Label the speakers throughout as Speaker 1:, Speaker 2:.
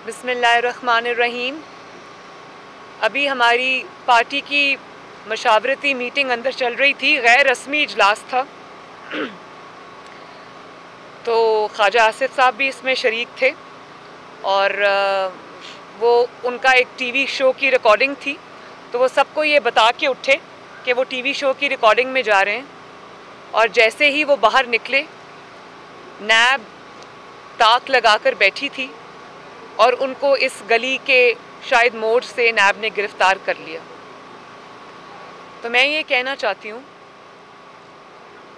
Speaker 1: बिस्मिल्लाहिर्रहमानिर्रहीम। अभी हमारी पार्टी की मशावरती मीटिंग अंदर चल रही थी, गैर रस्मी इजलास था। तो ख्वाजा आसिफ साहब भी इसमें शरीक थे और वो उनका एक टीवी शो की रिकॉर्डिंग थी। तो वो सबको ये बता के उठे कि वो टीवी शो की रिकॉर्डिंग में जा रहे हैं, और जैसे ही वो बाहर निकले नैब ताक लगाकर बैठी थी और उनको इस गली के शायद मोड़ से नैब ने गिरफ्तार कर लिया। तो मैं ये कहना चाहती हूँ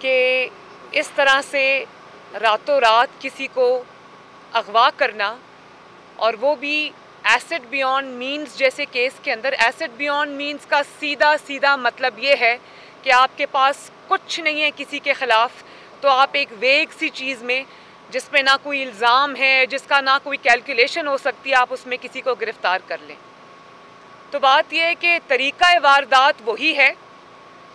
Speaker 1: कि इस तरह से रातों रात किसी को अगवा करना, और वो भी एसिड बियॉन्ड मीन्स जैसे केस के अंदर। एसिड बियॉन्ड मीन्स का सीधा सीधा मतलब ये है कि आपके पास कुछ नहीं है किसी के ख़िलाफ़, तो आप एक वेग सी चीज़ में जिसमें ना कोई इल्ज़ाम है, जिसका ना कोई कैलकुलेशन हो सकती है, आप उसमें किसी को गिरफ़्तार कर लें। तो बात यह है कि तरीक़ा वारदात वही है,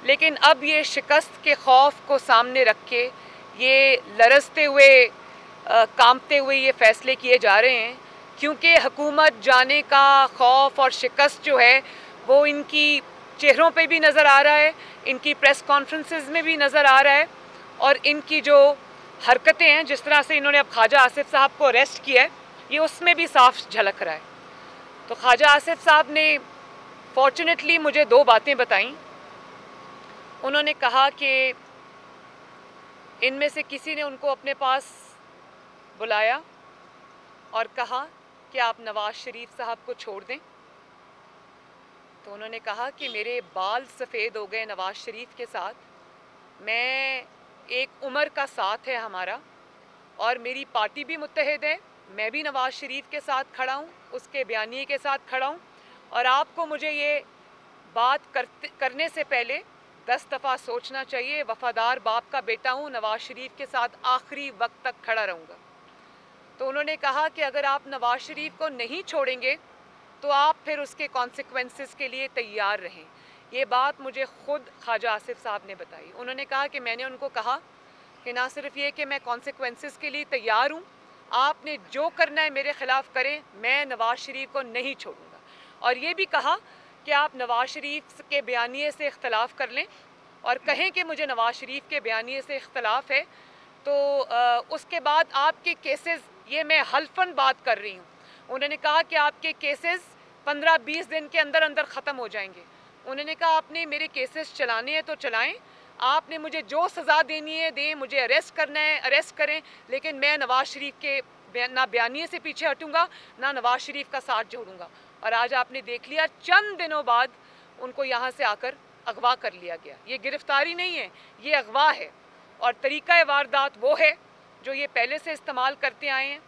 Speaker 1: लेकिन अब ये शिकस्त के खौफ को सामने रख के ये लरजते हुए कांपते हुए ये फ़ैसले किए जा रहे हैं, क्योंकि हुकूमत जाने का खौफ और शिकस्त जो है वो इनकी चेहरों पे भी नज़र आ रहा है, इनकी प्रेस कॉन्फ्रेंसेस में भी नज़र आ रहा है, और इनकी जो हरकतें हैं, जिस तरह से इन्होंने अब ख्वाजा आसिफ साहब को अरेस्ट किया है, ये उसमें भी साफ झलक रहा है। तो ख्वाजा आसिफ साहब ने फॉर्चुनेटली मुझे दो बातें बताईं। उन्होंने कहा कि इनमें से किसी ने उनको अपने पास बुलाया और कहा कि आप नवाज़ शरीफ साहब को छोड़ दें। तो उन्होंने कहा कि मेरे बाल सफ़ेद हो गए नवाज़ शरीफ के साथ, मैं एक उम्र का साथ है हमारा, और मेरी पार्टी भी मुत्तहिद है, मैं भी नवाज़ शरीफ के साथ खड़ा हूँ, उसके बयानिए के साथ खड़ा हूँ, और आपको मुझे ये बात करने से पहले 10 दफ़ा सोचना चाहिए। वफ़ादार बाप का बेटा हूँ, नवाज़ शरीफ के साथ आखिरी वक्त तक खड़ा रहूँगा। तो उन्होंने कहा कि अगर आप नवाज़ शरीफ को नहीं छोड़ेंगे तो आप फिर उसके कॉन्सिक्वेंसेस के लिए तैयार रहें। ये बात मुझे ख़ुद ख्वाजा आसिफ साहब ने बताई। उन्होंने कहा कि मैंने उनको कहा कि ना सिर्फ ये कि मैं कॉन्सिक्वेंसेस के लिए तैयार हूँ, आपने जो करना है मेरे ख़िलाफ़ करें, मैं नवाज़ शरीफ को नहीं छोड़ूंगा। और ये भी कहा कि आप नवाज़ शरीफ के बयानिए से इख्तलाफ कर लें और कहें कि मुझे नवाज़ शरीफ के बयानिए से इख्तलाफ है, तो उसके बाद आपके केसेस, ये मैं हल्फन बात कर रही हूँ, उन्होंने कहा कि आपके केसेस 15-20 दिन के अंदर अंदर ख़त्म हो जाएंगे। उन्होंने कहा आपने मेरे केसेस चलाने हैं तो चलाएं, आपने मुझे जो सज़ा देनी है दें, मुझे अरेस्ट करना है अरेस्ट करें, लेकिन मैं नवाज़ शरीफ के ना बयानिए से पीछे हटूँगा, ना नवाज़ शरीफ का साथ जोड़ूँगा। और आज आपने देख लिया, चंद दिनों बाद उनको यहाँ से आकर अगवा कर लिया गया। ये गिरफ्तारी नहीं है, ये अगवा है, और तरीक़ा वारदात वो है जो ये पहले से इस्तेमाल करते आए हैं,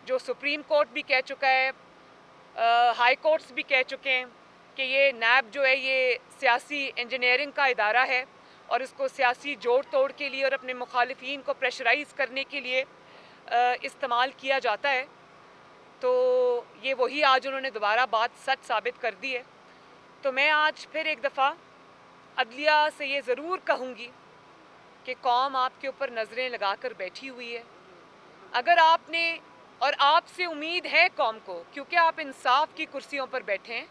Speaker 1: जो सुप्रीम कोर्ट भी कह चुका है, हाई कोर्ट्स भी कह चुके हैं कि ये नैब जो है ये सियासी इंजीनियरिंग का इदारा है, और इसको सियासी जोड़ तोड़ के लिए और अपने मुखालिफिन को प्रेशराइज़ करने के लिए इस्तेमाल किया जाता है। तो ये वही आज उन्होंने दोबारा बात सच साबित कर दी है। तो मैं आज फिर एक दफ़ा अदलिया से ये ज़रूर कहूँगी कि कौम आपके ऊपर नज़रें लगा कर बैठी हुई है। अगर आपने, और आपसे उम्मीद है कौम को, क्योंकि आप इंसाफ की कुर्सियों पर बैठे हैं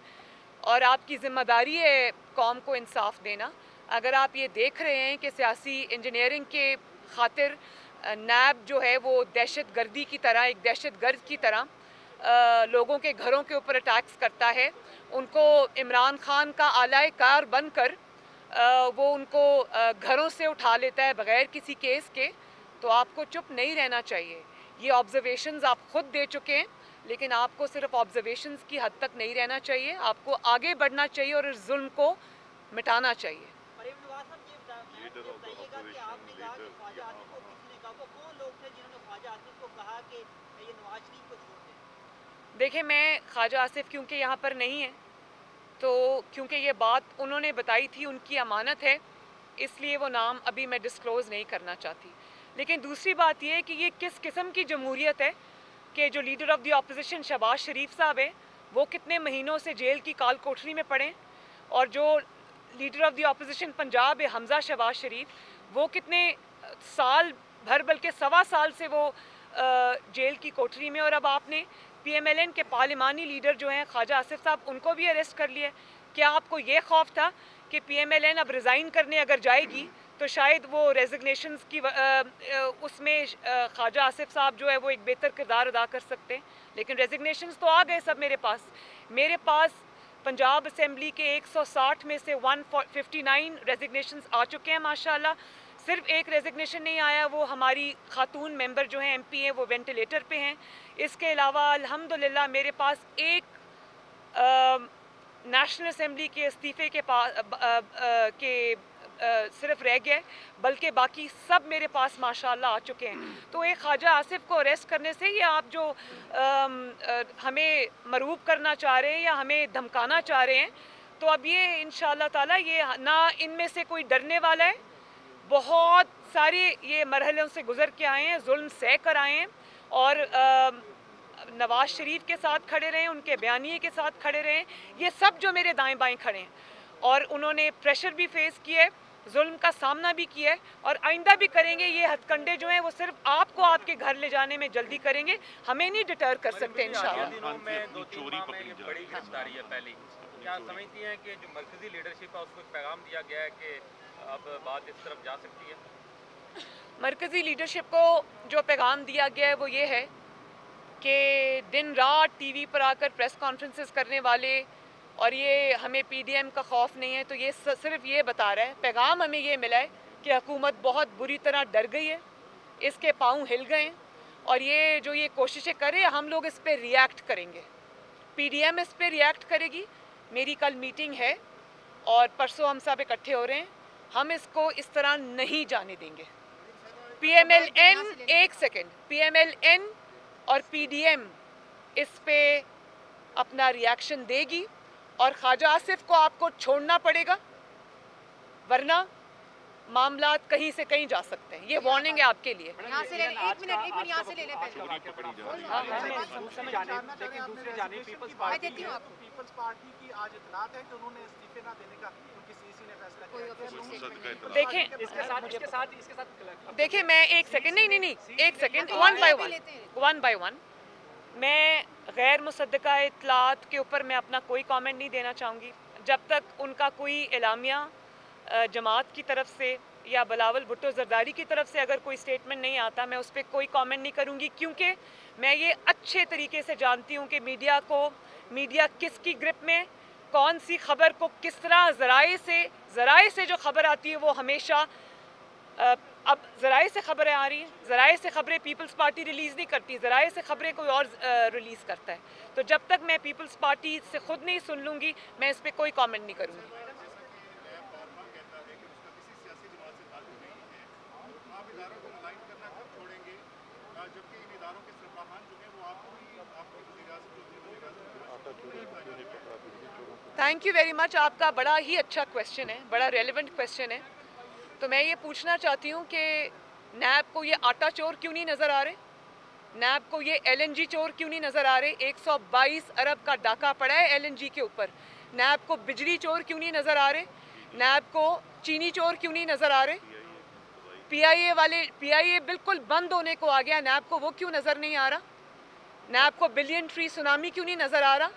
Speaker 1: और आपकी ज़िम्मेदारी है कौम को इंसाफ देना। अगर आप ये देख रहे हैं कि सियासी इंजीनियरिंग के खातिर नैब जो है वो दहशत गर्दी की तरह, एक दहशत गर्द की तरह लोगों के घरों के ऊपर अटैक्स करता है, उनको इमरान खान का आलाए कार बनकर वो उनको घरों से उठा लेता है बग़ैर किसी केस के, तो आपको चुप नहीं रहना चाहिए। ये ऑब्जर्वेशंस आप ख़ुद दे चुके हैं, लेकिन आपको सिर्फ ऑब्जर्वेशंस की हद तक नहीं रहना चाहिए, आपको आगे बढ़ना चाहिए और इस जुल्म को मिटाना चाहिए। देखिए, मैं ख्वाजा आसिफ क्योंकि यहाँ पर नहीं है, तो क्योंकि ये बात उन्होंने बताई थी, उनकी अमानत है, इसलिए वो नाम अभी मैं डिस्क्लोज़ नहीं करना चाहती। लेकिन दूसरी बात ये है कि ये किस किस्म की जमहूरियत है कि जो leader of the opposition Shahbaz Sharif साहब है, वो कितने महीनों से जेल की काल कोठरी में पड़े, और जो leader of the opposition Punjab है हमज़ा शहबाज शरीफ, वो कितने साल भर, बल्कि 1.25 साल से वो जेल की कोठरी में, और अब आपने PMLN के पार्लिमानी लीडर जो हैं ख्वाजा आसिफ साहब, उनको भी अरेस्ट कर लिया। क्या आपको ये खौफ था कि PMLN अब रिज़ाइन करने अगर जाएगी तो शायद वो रेजिग्नेशंस की उसमें ख्वाजा आसिफ साहब जो है वो एक बेहतर किरदार अदा कर सकते हैं? लेकिन रेजिग्नेशंस तो आ गए सब मेरे पास। मेरे पास पंजाब असेंबली के 160 में से 159 रेजिग्नेशंस आ चुके हैं माशाल्लाह। सिर्फ एक रेजिग्नेशन नहीं आया, वो हमारी खातून मेंबर जो हैं MP हैं वो वेंटिलेटर पे हैं। इसके अलावा अल्हम्दुलिल्लाह मेरे पास एक नेशनल असेंबली के इस्तीफ़े के सिर्फ रह गया, बल्कि बाकी सब मेरे पास माशाल्लाह आ चुके हैं। तो एक ख्वाजा आसिफ को अरेस्ट करने से ये आप जो हमें मरूब करना चाह रहे हैं या हमें धमकाना चाह रहे हैं, तो अब ये इंशाअल्लाह ताला ये ना इनमें से कोई डरने वाला है। बहुत सारे ये मरहलों से गुजर के आए हैं, जुल्म सह कर आए हैं और नवाज शरीफ के साथ खड़े रहे, उनके बयानिए के साथ खड़े रहे, ये सब जो मेरे दाएं बाएं खड़े हैं और उन्होंने प्रेशर भी फेस किया है, जुल्म का सामना भी किया है और आइंदा भी करेंगे। ये हथकंडे जो हैं वो सिर्फ आपको आपके घर ले जाने में जल्दी करेंगे, हमें नहीं डिटर कर सकते इंशाअल्लाह।
Speaker 2: क्या समझती हैं कि जो मरकजी लीडरशिप है उसको एक पैगाम दिया गया है कि अब बात इस तरफ जा सकती है?
Speaker 1: मरकजी लीडरशिप को जो पैगाम दिया गया है वो ये है कि दिन रात TV पर आकर प्रेस कॉन्फ्रेंसेस करने वाले और ये हमें PDM का खौफ नहीं है, तो ये सिर्फ ये बता रहा है, पैगाम हमें ये मिला है कि हुकूमत बहुत बुरी तरह डर गई है, इसके पाँव हिल गए हैं और ये जो ये कोशिशें करे हम लोग इस पर रिएक्ट करेंगे। PDM इस पर रिएक्ट करेगी। मेरी कल मीटिंग है और परसों हम सब इकट्ठे हो रहे हैं, हम इसको इस तरह नहीं जाने देंगे। PMLN एक सेकेंड, PMLN और PDM इस पे अपना रिएक्शन देगी और ख्वाजा आसिफ को आपको छोड़ना पड़ेगा, वरना मामला कहीं से कहीं जा सकते हैं। ये वार्निंग है आपके लिए।
Speaker 3: यहाँ से ले लें, एक मिनट यहाँ से ले लें पहले।
Speaker 4: पीपल्स पार्टी की आज इतलात है कि उन्होंने इस्तीफे ना देने का उनकी सीसी ने फैसला किया।
Speaker 1: देखें मैं एक सेकंड, नहीं एक सेकंड, वन बाय वन मैं गैर मुसद्दका इतलात के ऊपर मैं अपना कोई कमेंट नहीं देना चाहूँगी जब तक उनका कोई एलामिया जमात की तरफ से या बिलावल भुट्टो जरदारी की तरफ से अगर कोई स्टेटमेंट नहीं आता, मैं उस पर कोई कमेंट नहीं करूँगी, क्योंकि मैं ये अच्छे तरीके से जानती हूँ कि मीडिया किसकी ग्रिप में, कौन सी खबर को किस तरह ज़राए से जो खबर आती है वो हमेशा अब ज़राए से खबरें आ रही हैं, ज़राए से खबरें पीपल्स पार्टी रिलीज़ नहीं करती, ज़राए से खबरें कोई और रिलीज़ करता है। तो जब तक मैं पीपल्स पार्टी से खुद नहीं सुन लूँगी मैं इस पर कोई कमेंट नहीं करूँगी। थैंक यू वेरी मच, आपका बड़ा ही अच्छा क्वेश्चन है, बड़ा रेलेवेंट क्वेश्चन है। तो मैं ये पूछना चाहती हूँ कि नैब को ये आटा चोर क्यों नहीं नज़र आ रहे, नैब को ये LNG चोर क्यों नहीं नज़र आ रहे? 122 अरब का डाका पड़ा है LNG के ऊपर। नैब को बिजली चोर क्यों नहीं नज़र आ रहे? नैब को चीनी चोर क्यों नहीं नज़र आ रहे? PIA बिल्कुल बंद होने को आ गया, नैब को वो क्यों नज़र नहीं आ रहा? नैब को बिलियन ट्री सुनामी क्यों नहीं नज़र आ रहा?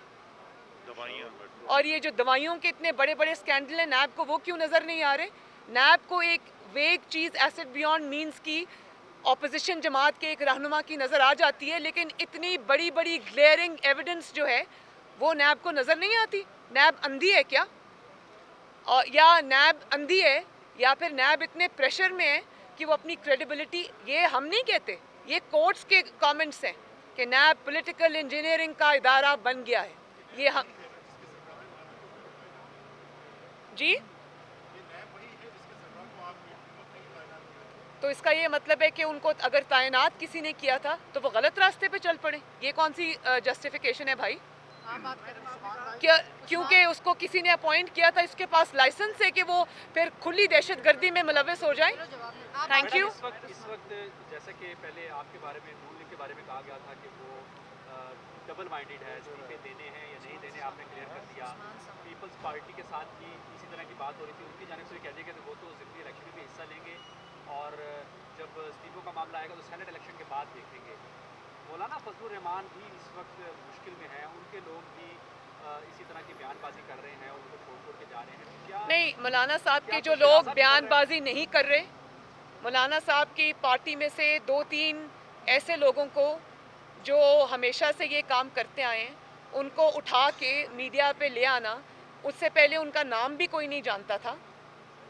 Speaker 1: और ये जो दवाइयों के इतने बड़े बड़े स्कैंडल हैं, नैब को वो क्यों नज़र नहीं आ रहे? नैब को एक वेग चीज़ एसेट बियॉन्ड मीन्स की ऑपोजिशन जमात के एक रहनुमा की नज़र आ जाती है, लेकिन इतनी बड़ी बड़ी ग्लेयरिंग एविडेंस जो है वो नैब को नज़र नहीं आती। नैब अंधी है क्या? और या नैब अंधी है या फिर नैब इतने प्रेशर में है कि वो अपनी क्रेडिबिलिटी, ये हम नहीं कहते, ये कोर्ट्स के कमेंट्स हैं कि नैब पॉलिटिकल इंजीनियरिंग का इदारा बन गया है, ये हम जी। तो इसका ये मतलब है कि उनको अगर तैनात किसी ने किया था तो वो गलत रास्ते पे चल पड़े, ये कौन सी जस्टिफिकेशन है भाई? क्या क्योंकि उसको किसी ने अपॉइंट किया था, इसके पास लाइसेंस है कि वो फिर खुली दहशतगर्दी में मुलविस हो जाए? Thank you.
Speaker 2: इस वक्त जैसे कि पहले आपके बारे में नून लीग के बारे में कहा गया था कि वो डबल माइंडेड है, इस्तीफे देने हैं या नहीं देने, आपने क्लियर कर दिया। पीपल्स पार्टी के साथ भी इसी तरह की बात हो रही थी, उनकी जानिब से कह दिया कि वो तो ज़िमनी इलेक्शन में भी हिस्सा लेंगे और जब इस्तीफों का मामला आएगा तो सेनेट इलेक्शन के बाद देखेंगे। मौलाना फजलुर रहमान भी इस वक्त मुश्किल में है, उनके लोग भी इसी तरह की बयानबाजी कर रहे हैं और उनको छोड़ के जा रहे हैं, तो क्या
Speaker 1: नहीं, मौलाना साहब के
Speaker 2: क्या
Speaker 1: जो
Speaker 2: कुछ
Speaker 1: लोग
Speaker 2: सियासत कर रहे हैं?
Speaker 1: बयानबाजी नहीं कर रहे, मौलाना साहब की पार्टी में से 2-3 ऐसे लोगों को जो हमेशा से ये काम करते आए हैं, उनको उठा के मीडिया पे ले आना, उससे पहले उनका नाम भी कोई नहीं जानता था,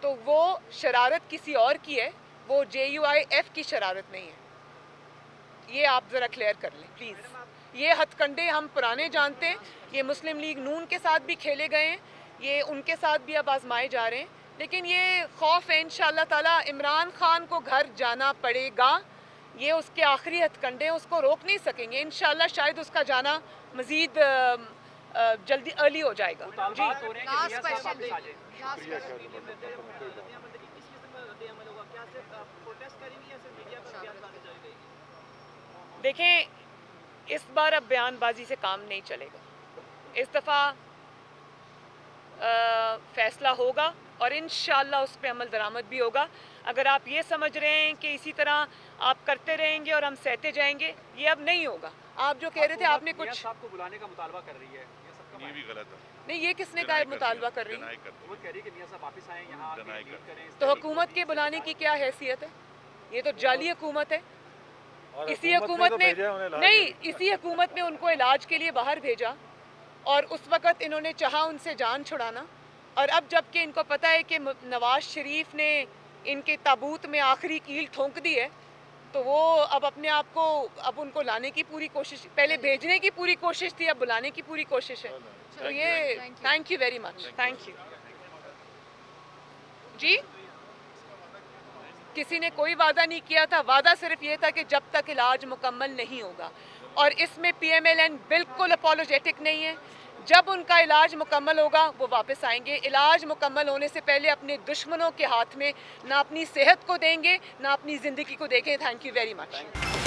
Speaker 1: तो वो शरारत किसी और की है, वो JUIF की शरारत नहीं है। ये आप ज़रा क्लियर कर लें प्लीज़। ये हथकंडे हम पुराने जानते हैं, ये मुस्लिम लीग नून के साथ भी खेले गए हैं, ये उनके साथ भी अब आजमाए जा रहे हैं, लेकिन ये खौफ है इंशाअल्लाह ताला इमरान खान को घर जाना पड़ेगा, ये उसके आखिरी हथकंडे हैं, उसको रोक नहीं सकेंगे इंशाअल्लाह। शायद उसका जाना मज़ीद जल्दी अर्ली हो जाएगा। जी
Speaker 2: मुतालबात हो रहे हैं कि
Speaker 3: लास्ट
Speaker 2: मियां साहब
Speaker 3: क्वेश्चन
Speaker 2: वापस आ जाएं।
Speaker 1: देखें, इस बार अब बयानबाजी से काम नहीं चलेगा, इस दफ़ा फ़ैसला होगा और इंशाअल्लाह उस पर अमल दरामद भी होगा। अगर आप ये समझ रहे हैं कि इसी तरह आप करते रहेंगे और हम सहते जाएंगे, ये अब नहीं होगा। आप जो कह रहे थे, आपने
Speaker 2: मियां
Speaker 1: कुछ
Speaker 2: साहब को बुलाने का मुतालबा कर रही है, ये सबका
Speaker 5: ये भी गलत है।
Speaker 1: नहीं, ये किसने कहा मुतालबा कर रही है?
Speaker 5: डिनाई करते
Speaker 2: वो कह रही है कि मियां साहब वापस आए यहाँ आके
Speaker 5: Deny
Speaker 2: लीड करें, इस
Speaker 1: तो
Speaker 2: तहरीक
Speaker 1: हुकूमत
Speaker 2: को
Speaker 1: के
Speaker 2: भी
Speaker 1: बुलाने की क्या हैसियत है? ये तो जाली हुकूमत है।
Speaker 6: और
Speaker 1: इसी हुकूमत
Speaker 6: तो
Speaker 1: ने
Speaker 6: भेजा उन्हें इलाज
Speaker 1: नहीं,
Speaker 6: के लिए।
Speaker 1: इसी हुकूमत ने उनको इलाज के लिए बाहर भेजा और उस वक़्त इन्होंने चाहा उनसे जान छुड़ाना, और अब जबकि इनको पता है कि नवाज शरीफ ने इनके ताबूत में आखिरी कील ठोंक दी है, तो वो अब अपने आप को, अब उनको लाने की पूरी कोशिश, पहले भेजने की पूरी कोशिश थी, अब बुलाने की पूरी कोशिश है। तो ये thank you very much, thank you जी। किसी ने कोई वादा नहीं किया था, वादा सिर्फ ये था कि जब तक इलाज मुकम्मल नहीं होगा, और इसमें PMLN बिल्कुल अपोलोजेटिक नहीं है। जब उनका इलाज मुकम्मल होगा वो वापस आएंगे। इलाज मुकम्मल होने से पहले अपने दुश्मनों के हाथ में ना अपनी सेहत को देंगे ना अपनी ज़िंदगी को देंगे। Thank you very much.